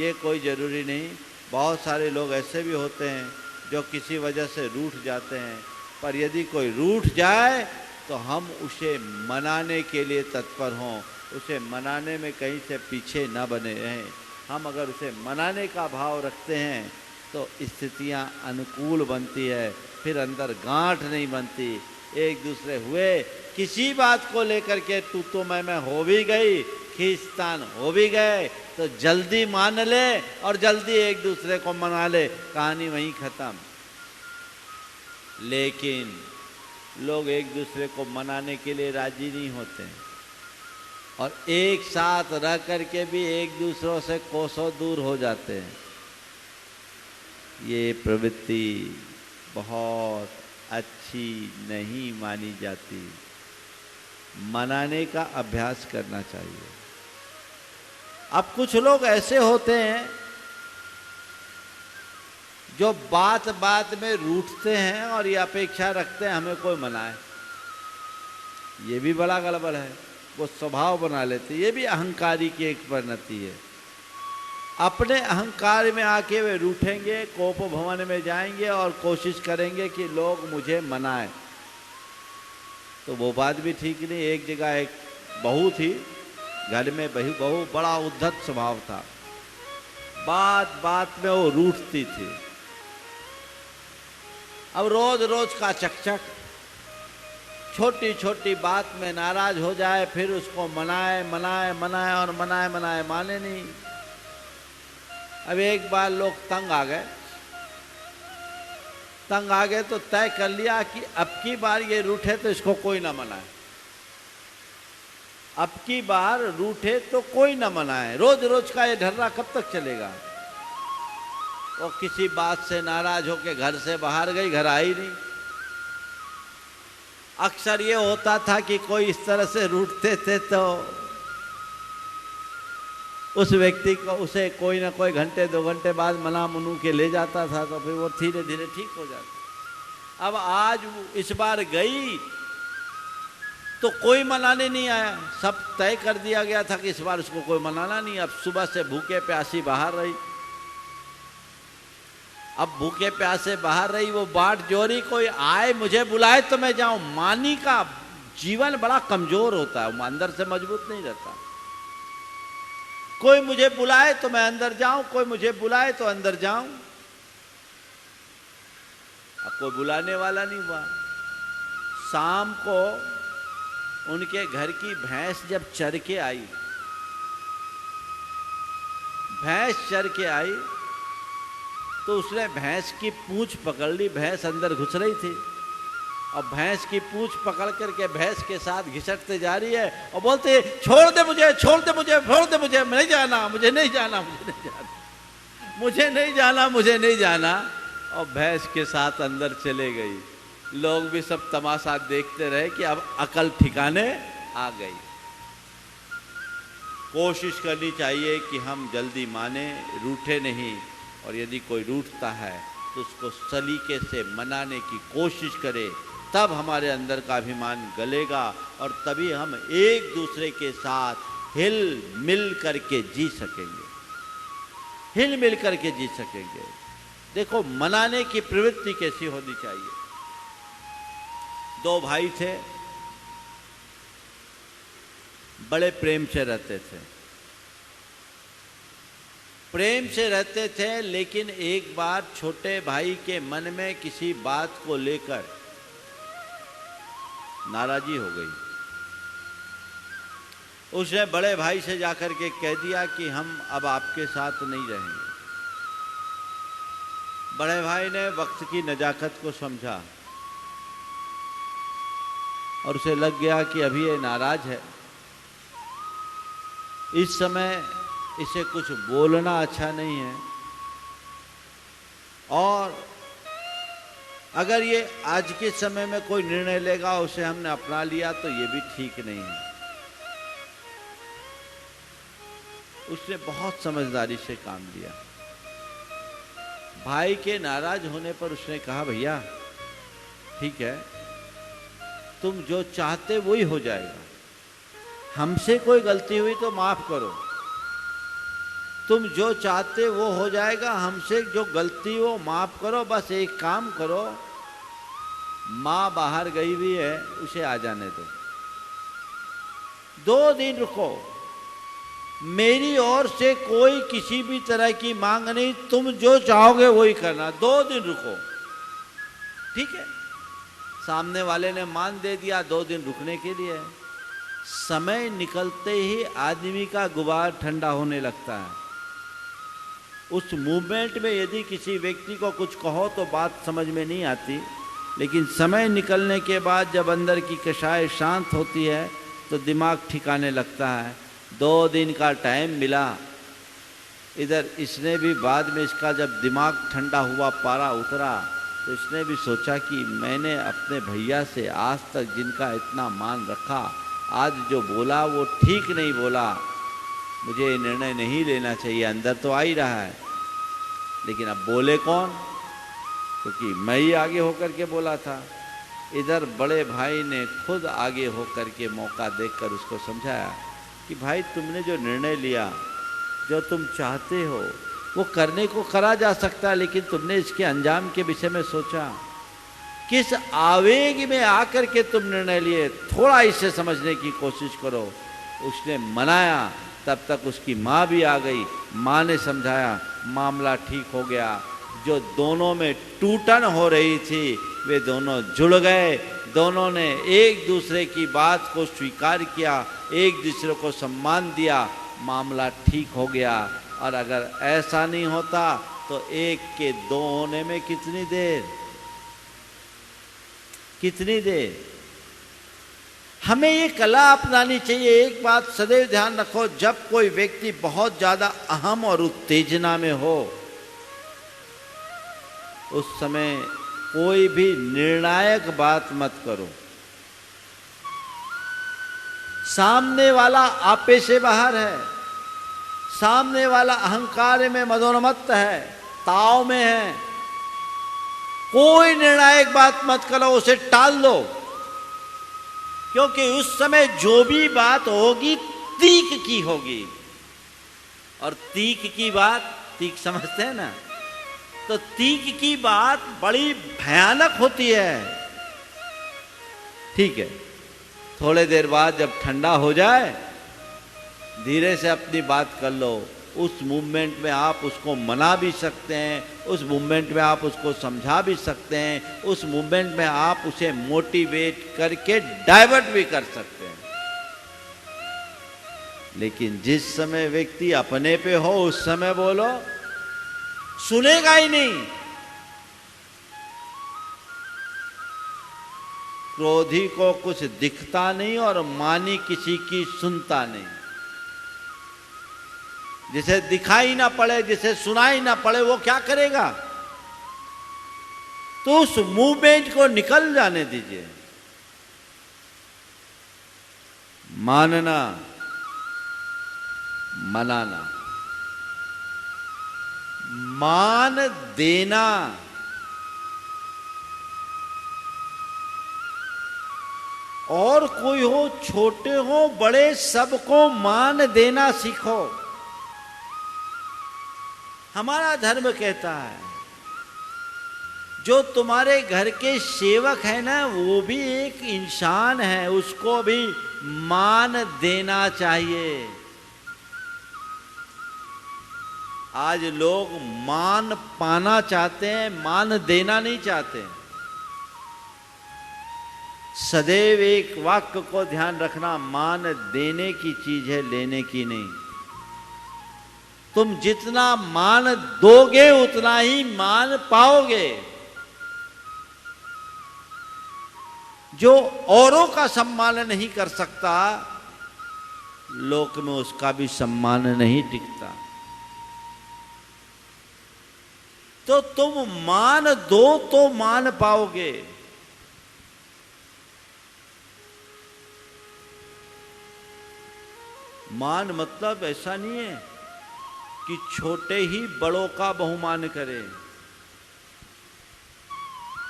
ये कोई ज़रूरी नहीं। बहुत सारे लोग ऐसे भी होते हैं जो किसी वजह से रूठ जाते हैं। पर यदि कोई रूठ जाए तो हम उसे मनाने के लिए तत्पर हों, उसे मनाने में कहीं से पीछे न बने रहें। हम अगर उसे मनाने का भाव रखते हैं तो स्थितियां अनुकूल बनती है, फिर अंदर गांठ नहीं बनती। एक दूसरे हुए किसी बात को लेकर के तू तो मैं हो भी गई, खींचतान हो भी गए, तो जल्दी मान ले और जल्दी एक दूसरे को मना ले, कहानी वहीं खत्म। लेकिन लोग एक दूसरे को मनाने के लिए राजी नहीं होते हैं, और एक साथ रह करके भी एक दूसरों से कोसों दूर हो जाते हैं। ये प्रवृत्ति बहुत अच्छी नहीं मानी जाती। मनाने का अभ्यास करना चाहिए। अब कुछ लोग ऐसे होते हैं जो बात बात में रूठते हैं और ये अपेक्षा रखते हैं हमें कोई मनाए। ये भी बड़ा गड़बड़ है। वो स्वभाव बना लेते, ये भी अहंकारी की एक परिणति है। अपने अहंकार में आके वे रूठेंगे, कोप भवन में जाएंगे और कोशिश करेंगे कि लोग मुझे मनाएं। तो वो बात भी ठीक नहीं। एक जगह एक बहू थी, घर में बहू बड़ा उद्धत स्वभाव था, बात बात में वो रूठती थी। अब रोज रोज का चकचक, छोटी छोटी बात में नाराज हो जाए, फिर उसको मनाए मनाए मनाए और मनाए मनाए, माने नहीं। अब एक बार लोग तंग आ गए तो तय कर लिया कि अब की बार ये रूठे तो इसको कोई ना मनाए। अब की बार रूठे तो कोई ना मनाए। रोज रोज का ये ढर्रा कब तक चलेगा। वो किसी बात से नाराज होकर घर से बाहर गई, घर आई नहीं। अक्सर ये होता था कि कोई इस तरह से रूठते थे तो उस व्यक्ति को उसे कोई ना कोई घंटे 2 घंटे बाद मना मुनू के ले जाता था, तो फिर वो धीरे धीरे ठीक हो जाता। अब आज इस बार गई तो कोई मनाने नहीं आया। सब तय कर दिया गया था कि इस बार उसको कोई मनाना नहीं। अब सुबह से भूखे प्यासी बाहर रही। अब भूखे प्यासे बाहर रही, वो बाट जोरी, कोई आए मुझे बुलाए तो मैं जाऊं। मानी का जीवन बड़ा कमजोर होता है, वो अंदर से मजबूत नहीं रहता। कोई मुझे बुलाए तो मैं अंदर जाऊं, कोई मुझे बुलाए तो अंदर जाऊं। अब कोई बुलाने वाला नहीं हुआ। शाम को उनके घर की भैंस जब चर के आई, तो उसने भैंस की पूंछ पकड़ ली। भैंस अंदर घुस रही थी और भैंस की पूंछ पकड़ करके भैंस के साथ घिसटते जा रही है और बोलते छोड़ दे मुझे, छोड़ दे मुझे, छोड़ दे मुझे, मैं नहीं जाना, मुझे नहीं जाना, मुझे नहीं जाना, मुझे नहीं जाना, मुझे नहीं जाना। और भैंस के साथ अंदर चले गई। लोग भी सब तमाशा देखते रहे कि अब अकल ठिकाने आ गई। कोशिश करनी चाहिए कि हम जल्दी माने, रूठे नहीं। और यदि कोई रूठता है तो उसको सलीके से मनाने की कोशिश करें, तब हमारे अंदर का अभिमान गलेगा और तभी हम एक दूसरे के साथ हिल मिल करके जी सकेंगे, हिल मिल करके जी सकेंगे। देखो मनाने की प्रवृत्ति कैसी होनी चाहिए। 2 भाई थे, बड़े प्रेम से रहते थे, लेकिन एक बार छोटे भाई के मन में किसी बात को लेकर नाराजी हो गई। उसने बड़े भाई से जाकर के कह दिया कि हम अब आपके साथ नहीं रहेंगे। बड़े भाई ने वक्त की नजाकत को समझा और उसे लग गया कि अभी ये नाराज है, इस समय इसे कुछ बोलना अच्छा नहीं है, और अगर ये आज के समय में कोई निर्णय लेगा उसे हमने अपना लिया तो ये भी ठीक नहीं है। उसने बहुत समझदारी से काम लिया। भाई के नाराज होने पर उसने कहा भैया ठीक है, तुम जो चाहते वही हो जाएगा, हमसे कोई गलती हुई तो माफ करो, तुम जो चाहते वो हो जाएगा, हमसे जो गलती हो माफ करो। बस एक काम करो, माँ बाहर गई हुई है, उसे आ जाने दो, 2 दिन रुको, मेरी ओर से कोई किसी भी तरह की मांग नहीं, तुम जो चाहोगे वही करना, 2 दिन रुको। ठीक है, सामने वाले ने मान दे दिया 2 दिन रुकने के लिए। समय निकलते ही आदमी का गुबार ठंडा होने लगता है। उस मूवमेंट में यदि किसी व्यक्ति को कुछ कहो तो बात समझ में नहीं आती, लेकिन समय निकलने के बाद जब अंदर की कषाय शांत होती है तो दिमाग ठिकाने लगता है। 2 दिन का टाइम मिला, इधर इसने भी बाद में इसका जब दिमाग ठंडा हुआ, पारा उतरा, तो इसने भी सोचा कि मैंने अपने भैया से आज तक जिनका इतना मान रखा, आज जो बोला वो ठीक नहीं बोला, मुझे निर्णय नहीं लेना चाहिए। अंदर तो आ ही रहा है, लेकिन अब बोले कौन, क्योंकि मैं ही आगे होकर के बोला था। इधर बड़े भाई ने खुद आगे होकर के मौका देखकर उसको समझाया कि भाई तुमने जो निर्णय लिया, जो तुम चाहते हो वो करने को करा जा सकता है, लेकिन तुमने इसके अंजाम के विषय में सोचा, किस आवेग में आकर के तुम निर्णय लिए, थोड़ा इसे समझने की कोशिश करो। उसने मनाया, तब तक उसकी माँ भी आ गई। माँ ने समझाया, मामला ठीक हो गया। जो दोनों में टूटन हो रही थी वे दोनों जुड़ गए। दोनों ने एक दूसरे की बात को स्वीकार किया, एक दूसरे को सम्मान दिया, मामला ठीक हो गया। और अगर ऐसा नहीं होता तो एक के दो होने में कितनी देर। हमें ये कला अपनानी चाहिए। एक बात सदैव ध्यान रखो, जब कोई व्यक्ति बहुत ज्यादा अहम और उत्तेजना में हो, उस समय कोई भी निर्णायक बात मत करो। सामने वाला आपे से बाहर है, सामने वाला अहंकार में मदोन्मत्त है, ताव में है। कोई निर्णायक बात मत करो, उसे टाल दो, क्योंकि उस समय जो भी बात होगी तीख की होगी। और तीख की बात, तीख समझते हैं ना, तो तीख की बात बड़ी भयानक होती है। ठीक है, थोड़े देर बाद जब ठंडा हो जाए, धीरे से अपनी बात कर लो। उस मूवमेंट में आप उसको मना भी सकते हैं, उस मूवमेंट में आप उसको समझा भी सकते हैं, उस मूवमेंट में आप उसे मोटिवेट करके डाइवर्ट भी कर सकते हैं। लेकिन जिस समय व्यक्ति अपने पे हो उस समय बोलो, सुनेगा ही नहीं। क्रोधी को कुछ दिखता नहीं और मानी किसी की सुनता नहीं। जिसे दिखाई ना पड़े, जिसे सुनाई ना पड़े, वो क्या करेगा? तो उस मूवमेंट को निकल जाने दीजिए। मानना, मनाना, मान देना, और कोई हो, छोटे हो बड़े, सबको मान देना सीखो। हमारा धर्म कहता है जो तुम्हारे घर के सेवक है ना, वो भी एक इंसान है, उसको भी मान देना चाहिए। आज लोग मान पाना चाहते हैं, मान देना नहीं चाहते। सदैव एक वाक्य को ध्यान रखना, मान देने की चीज है, लेने की नहीं। तुम जितना मान दोगे उतना ही मान पाओगे। जो औरों का सम्मान नहीं कर सकता, लोक में उसका भी सम्मान नहीं टिकता। तो तुम मान दो तो मान पाओगे। मान मतलब ऐसा नहीं है कि छोटे ही बड़ों का बहुमान करे।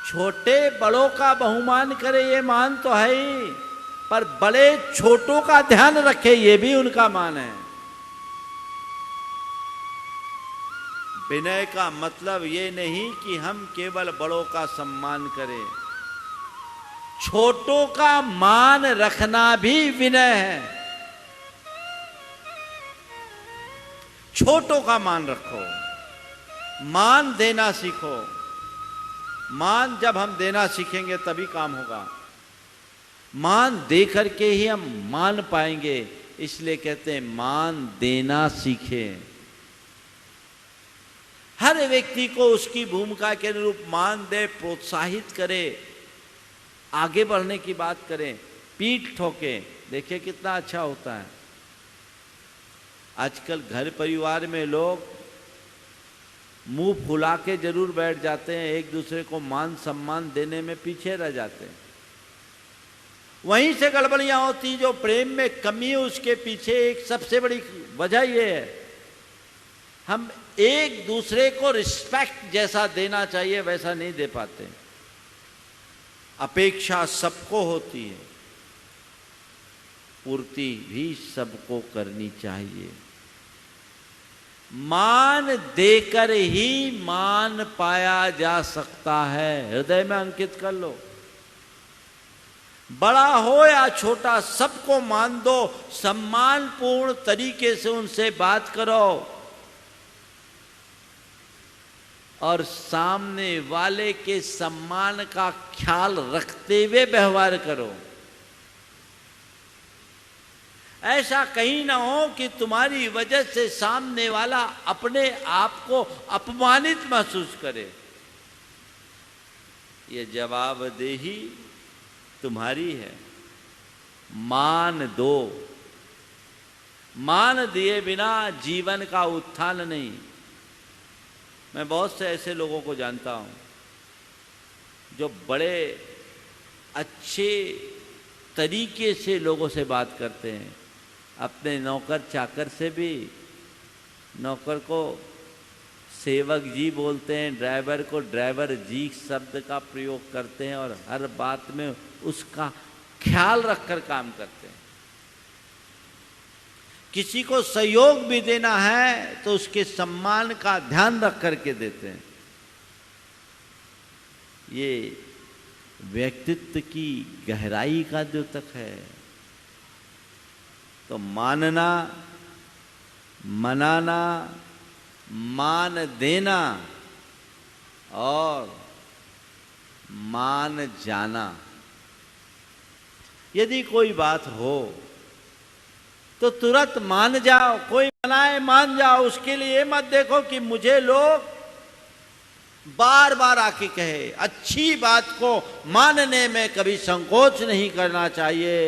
छोटे बड़ों का बहुमान करे ये मान तो है ही, पर बड़े छोटों का ध्यान रखे ये भी उनका मान है। विनय का मतलब ये नहीं कि हम केवल बड़ों का सम्मान करें, छोटों का मान रखना भी विनय है। छोटों का मान रखो, मान देना सीखो। मान जब हम देना सीखेंगे तभी काम होगा। मान दे करके ही हम मान पाएंगे। इसलिए कहते हैं मान देना सीखें। हर व्यक्ति को उसकी भूमिका के अनुरूप मान दे, प्रोत्साहित करे, आगे बढ़ने की बात करें, पीठ ठोके। देखिए कितना अच्छा होता है। आजकल घर परिवार में लोग मुंह फुला के जरूर बैठ जाते हैं, एक दूसरे को मान सम्मान देने में पीछे रह जाते हैं। वहीं से गड़बड़ियां होती। जो प्रेम में कमी है उसके पीछे एक सबसे बड़ी वजह यह है, हम एक दूसरे को रिस्पेक्ट जैसा देना चाहिए वैसा नहीं दे पाते। अपेक्षा सबको होती है, पूर्ति भी सबको करनी चाहिए। मान देकर ही मान पाया जा सकता है, हृदय में अंकित कर लो। बड़ा हो या छोटा सबको मान दो, सम्मानपूर्ण तरीके से उनसे बात करो और सामने वाले के सम्मान का ख्याल रखते हुए व्यवहार करो। ऐसा कहीं ना हो कि तुम्हारी वजह से सामने वाला अपने आप को अपमानित महसूस करे। ये जवाबदेही तुम्हारी है। मान दो, मान दिए बिना जीवन का उत्थान नहीं। मैं बहुत से ऐसे लोगों को जानता हूं जो बड़े अच्छे तरीके से लोगों से बात करते हैं। अपने नौकर चाकर से भी, नौकर को सेवक जी बोलते हैं, ड्राइवर को ड्राइवर जी शब्द का प्रयोग करते हैं और हर बात में उसका ख्याल रखकर काम करते हैं। किसी को सहयोग भी देना है तो उसके सम्मान का ध्यान रख करके देते हैं। ये व्यक्तित्व की गहराई का द्योतक है। तो मानना, मनाना, मान देना और मान जाना। यदि कोई बात हो तो तुरंत मान जाओ। कोई मनाए मान जाओ। उसके लिए मत देखो कि मुझे लोग बार बार आके कहे। अच्छी बात को मानने में कभी संकोच नहीं करना चाहिए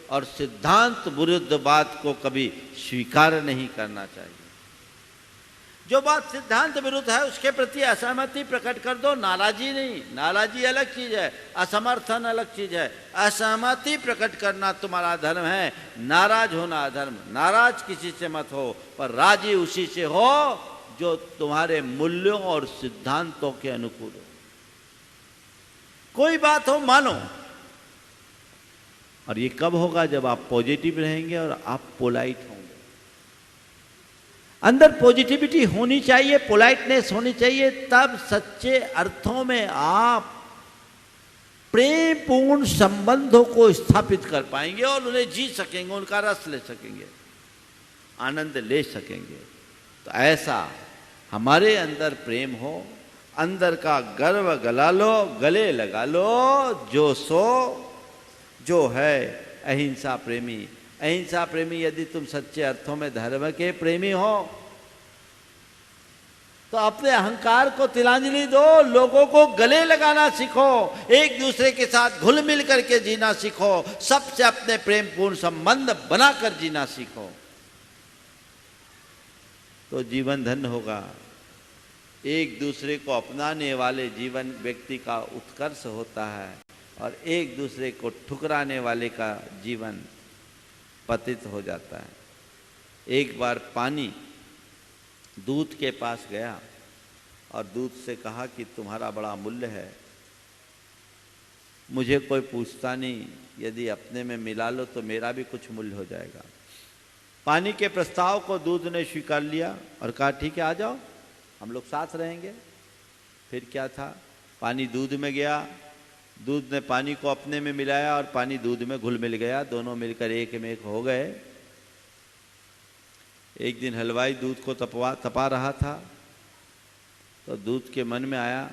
और सिद्धांत विरुद्ध बात को कभी स्वीकार नहीं करना चाहिए। जो बात सिद्धांत विरुद्ध है उसके प्रति असहमति प्रकट कर दो, नाराजी नहीं। नाराजी अलग चीज है, असमर्थन अलग चीज है। असहमति प्रकट करना तुम्हारा धर्म है, नाराज होना अधर्म। नाराज किसी से मत हो, पर राजी उसी से हो जो तुम्हारे मूल्यों और सिद्धांतों के अनुकूल हो। कोई बात हो मानो। और ये कब होगा? जब आप पॉजिटिव रहेंगे और आप पोलाइट होंगे। अंदर पॉजिटिविटी होनी चाहिए, पोलाइटनेस होनी चाहिए, तब सच्चे अर्थों में आप प्रेम पूर्ण संबंधों को स्थापित कर पाएंगे और उन्हें जी सकेंगे, उनका रस ले सकेंगे, आनंद ले सकेंगे। तो ऐसा हमारे अंदर प्रेम हो, अंदर का गर्व गला लो, गले लगा लो। जो सो जो है अहिंसा प्रेमी। अहिंसा प्रेमी यदि तुम सच्चे अर्थों में धर्म के प्रेमी हो तो अपने अहंकार को तिलांजलि दो, लोगों को गले लगाना सीखो, एक दूसरे के साथ घुल मिल करके जीना सीखो, सबसे अपने प्रेम पूर्ण संबंध बनाकर जीना सीखो, तो जीवन धन्य होगा। एक दूसरे को अपनाने वाले जीवन व्यक्ति का उत्कर्ष होता है और एक दूसरे को ठुकराने वाले का जीवन पतित हो जाता है। एक बार पानी दूध के पास गया और दूध से कहा कि तुम्हारा बड़ा मूल्य है, मुझे कोई पूछता नहीं, यदि अपने में मिला लो तो मेरा भी कुछ मूल्य हो जाएगा। पानी के प्रस्ताव को दूध ने स्वीकार लिया और कहा ठीक है आ जाओ, हम लोग साथ रहेंगे। फिर क्या था, पानी दूध में गया, दूध ने पानी को अपने में मिलाया और पानी दूध में घुल मिल गया, दोनों मिलकर एक में एक हो गए। एक दिन हलवाई दूध को तपा रहा था तो दूध के मन में आया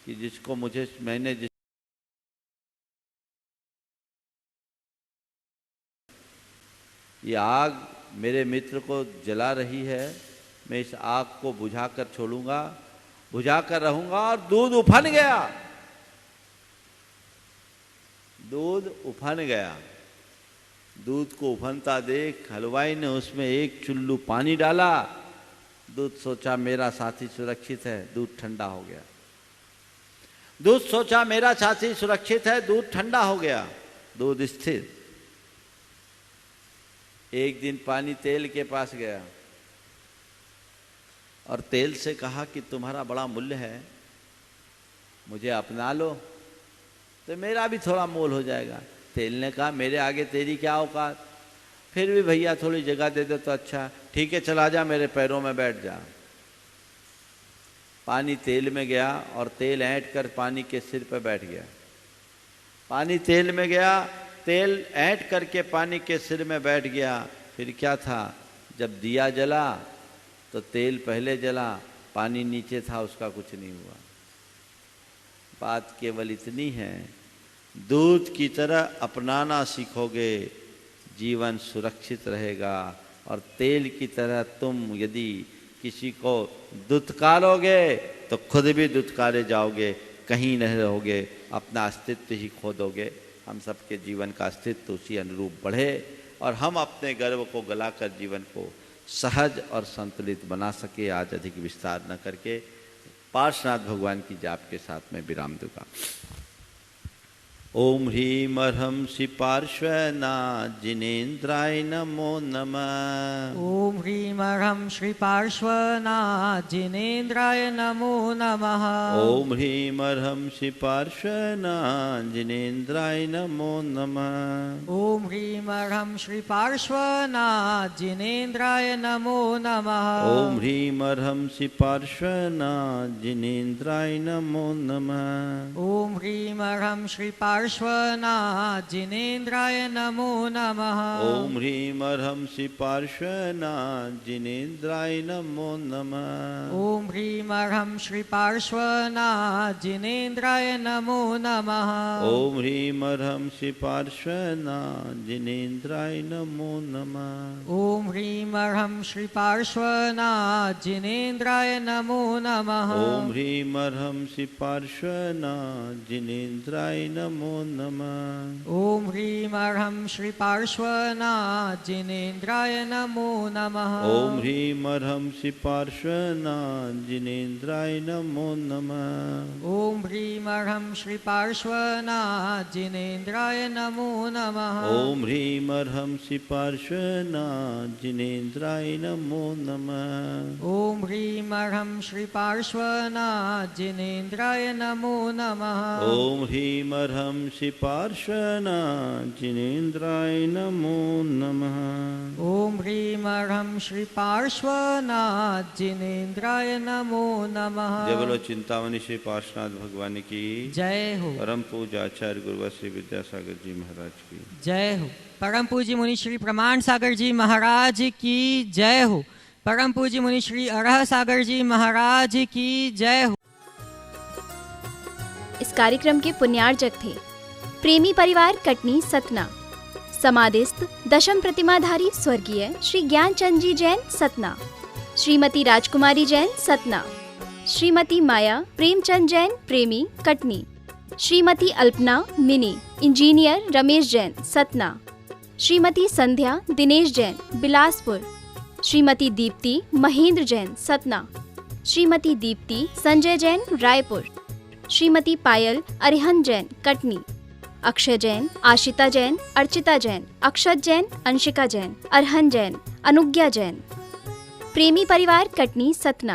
कि जिसको मैंने ये आग मेरे मित्र को जला रही है, मैं इस आग को बुझाकर छोड़ूंगा, बुझाकर रहूंगा। और दूध उफन गया, दूध उफन गया। दूध को उफनता देख हलवाई ने उसमें एक चुल्लू पानी डाला, दूध सोचा मेरा साथी सुरक्षित है, दूध ठंडा हो गया। दूध सोचा मेरा साथी सुरक्षित है, दूध ठंडा हो गया, दूध स्थिर। एक दिन पानी तेल के पास गया और तेल से कहा कि तुम्हारा बड़ा मूल्य है, मुझे अपना लो तो मेरा भी थोड़ा मोल हो जाएगा। तेल ने कहा मेरे आगे तेरी क्या औकात, फिर भी भैया थोड़ी जगह दे दो तो अच्छा, ठीक है चला जा, मेरे पैरों में बैठ जा। पानी तेल में गया और तेल ऐंठ कर पानी के सिर पर बैठ गया। पानी तेल में गया, तेल ऐंठ करके पानी के सिर में बैठ गया। फिर क्या था, जब दिया जला तो तेल पहले जला, पानी नीचे था, उसका कुछ नहीं हुआ। बात केवल इतनी है, दूध की तरह अपनाना सीखोगे जीवन सुरक्षित रहेगा, और तेल की तरह तुम यदि किसी को दुत्कारोगे तो खुद भी दुत्कारे जाओगे, कहीं नहीं रहोगे, अपना अस्तित्व ही खो दोगे। हम सबके जीवन का अस्तित्व उसी अनुरूप बढ़े और हम अपने गर्व को गलाकर जीवन को सहज और संतुलित बना सके। आज अधिक विस्तार न करके पार्श्वनाथ भगवान की जाप के साथ में विराम दूंगा। ओम ह्रीम अर्हं श्री पार्श्वनाथ जिनेन्द्राय नमो नमः। ओम ह्रीम अर्हं श्री पार्श्वनाथ जिनेन्द्राय नमो नमः। ओम ह्रीम अर्हं श्री पार्श्वनाथ जिनेन्द्राय नमो नमः। ओम ह्रीम अर्हं श्री पार्श्वनाथ जिनेन्द्राय नमो नमः। ओम ह्रीम अर्हं श्री पार्श्वनाथ जिनेन्द्राय नमो नमः। ओम ह्रीम अर्हं श्री पार्श्वनाथ जिनेन्द्राय नमो नमः। ओम ह्रीम अर्हं श्री पार्श्वनाथ जिनेन्द्राय नमो नमः। ओम ह्रीम अर्हं श्री पार्श्वनाथ जिनेन्द्राय नमो नमः। ओम ह्रीम अर्हं श्री पार्श्वनाथ जिनेन्द्राय नमो नमः। ओम ह्रीम अर्हं श्री पार्श्वनाथ जिनेन्द्राय नमो नमः। ओम ह्रीम अर्हं श्री पार्श्वनाथ जिनेन्द्राय नमो नमः। ओम ह्रीम अर्हं श्री पार्श्वनाथ जिनेन्द्राय नमो नमः। ओम ह्रीम अर्हं श्री पार्श्वनाथ जिनेन्द्राय नमो नमः। ओम ह्रीम अर्हं श्री पार्श्वनाथ जिनेन्द्राय नमो नमः। ओम ह्रीम अर्हं श्री पार्श्वनाथ जिनेन्द्राय नमो नमः। ओम ह्रीम अर्हं श्री पार्श्वनाथ जिनेन्द्राय नमो नमः। ओम ह्रीम अर्हं श्री पार्श्वनाथ जिनेन्द्राय नमो नमः। ओम ह्रीम अर्हं श्री पार्श्वनाथ जिनेन्द्राय नमो नमः। जय बोलो चिंतामणि श्री पार्श्वनाथ भगवान की जय हो। परम पूज्य आचार्य गुरुवर श्री विद्यासागर जी महाराज की जय हो। परम पूज्य मुनि श्री प्रमाण सागर जी महाराज की जय हो। परम पूज्य मुनि श्री अरह सागर जी महाराज की जय हो। इस कार्यक्रम के पुण्यार्जक थे प्रेमी परिवार कटनी सतना, समाधिस्थ दशम प्रतिमाधारी स्वर्गीय श्री ज्ञानचंद जी जैन सतना, श्रीमती राजकुमारी जैन सतना, श्रीमती माया प्रेमचंद जैन प्रेमी कटनी, श्रीमती अल्पना मिनी इंजीनियर रमेश जैन सतना, श्रीमती संध्या दिनेश जैन बिलासपुर, श्रीमती दीप्ति महेंद्र जैन सतना, श्रीमती दीप्ति संजय जैन रायपुर, श्रीमती पायल अरिहंत जैन कटनी, अक्षय जैन, आशिता जैन, अर्चिता जैन, अक्षत जैन, अंशिका जैन, अरहन जैन, अनुज्ञा जैन। प्रेमी परिवार कटनी सतना।